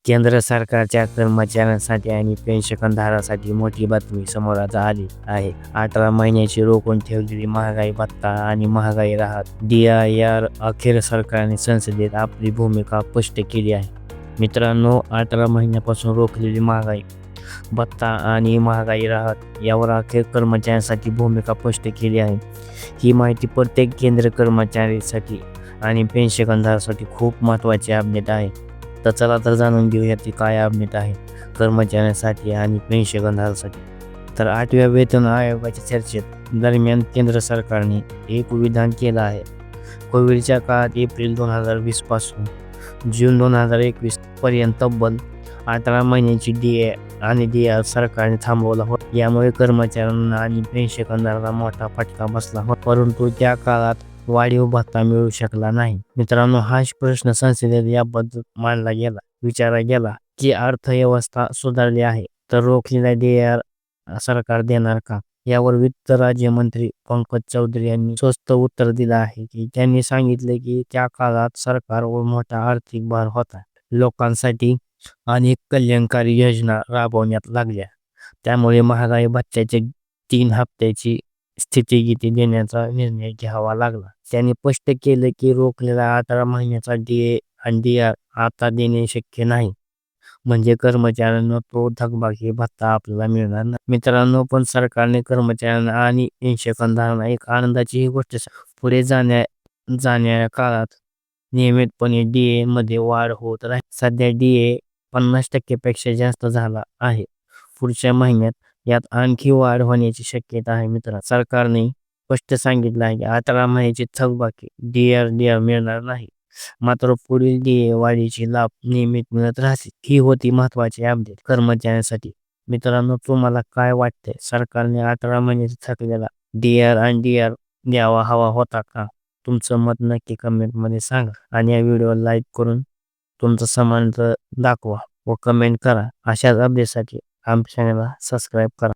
केंद्र सरकारच्या कर्मचाऱ्यांसाठी आणि पेन्शनधारकांसाठी मोठी बातमी समोर आता आली आहे. 18 महिन्याची रोखून ठेवलेली महागाई भत्ता आणि महागाई राहत DIR अखेर सरकारने संसदेत आपली भूमिका स्पष्ट केली आहे. मित्रांनो, 18 महिन्यापासून रोखलेली महागाई भत्ता आणि महागाई राहत यावर अखेर कर्मचाऱ्यांसाठी भूमिका स्पष्ट केली आहे. ही माहिती प्रत्येक केंद्र कर्मचाऱ्यासाठी आणि पेन्शनधारकांसाठी खूप महत्त्वाची अपडेट आहे. तर चला तर जाणून घेऊया ती काय अपडेट आहे कर्मचाऱ्यांसाठी आणि पेन्शनधारकांसाठी. तर 8व्या वेतन आयोगाच्या चर्चेत दरम्यान केंद्र सरकारने एक विधान केलं आहे. कोविडच्या काळात एप्रिल 2020 पासून जून 2021 पर्यंत तब्बल 18 महिन्यांची आणि DIR सरकारने थांबवला होता. यामुळे कर्मचाऱ्यांना आणि पेन्शनधारकांना मोठा फटका बसला होता, परंतु त्या काळात वाढीव भत्ता मिळू शकला नाही. मित्रांनो, हाच प्रश्न संसदेत याबद्दल मांडला गेला. विचारला गेला की अर्थव्यवस्था सुधारली आहे तर रोखलेला DIR सरकार देणार का? यावर वित्त राज्यमंत्री पंकज चौधरी यांनी स्पष्ट उत्तर दिलं आहे की त्यांनी सांगितले की त्या काळात सरकारवर मोठा आर्थिक भार होता. लोकांसाठी अनेक कल्याणकारी योजना राबवण्यात लागल्या. त्यामुळे महागाई भत्त्याच्या 3 हप्त्याची स्थगिती देण्याचा निर्णय घ्यावा लागला. त्यांनी स्पष्ट केलं की रोखलेला 18 महिन्याचा DIR आता देणे शक्य नाही. म्हणजे कर्मचाऱ्यांना तो थकबाकी भत्ता आपल्याला मिळणार नाही. मित्रांनो, पण सरकारने कर्मचाऱ्यांना आणि पेन्शनधारकांना एक आनंदाची ही गोष्ट पुढे जाणाऱ्या काळात नियमितपणे DA मध्ये वाढ होत राहील. सध्या DA 50% पेक्षा जास्त झाला आहे. पुढच्या महिन्यात यात आणखी वाढ होण्याची शक्यता आहे. मित्रांनो, सरकारने स्पष्ट सांगितलं आहे की 18 महिन्याची थकबाकी DIR मिळणार नाही. मात्र पुढील DA वाढीचे लाभ नियमित मिळत राहतील. ही होती महत्त्वाची अपडेट कर्मचाऱ्यांसाठी. मित्रांनो, तुम्हाला काय वाटतंय? सरकारने 18 महिन्याचा थकलेला DIR द्यावा हवा होता का? तुमचं मत नक्की कमेंटमध्ये सांगा आणि या व्हिडिओला लाईक करून तुमचं समर्थन दाखवा व कमेंट करा. अशाच अपडेटसाठी आमच्या चॅनलला सबस्क्राईब करा.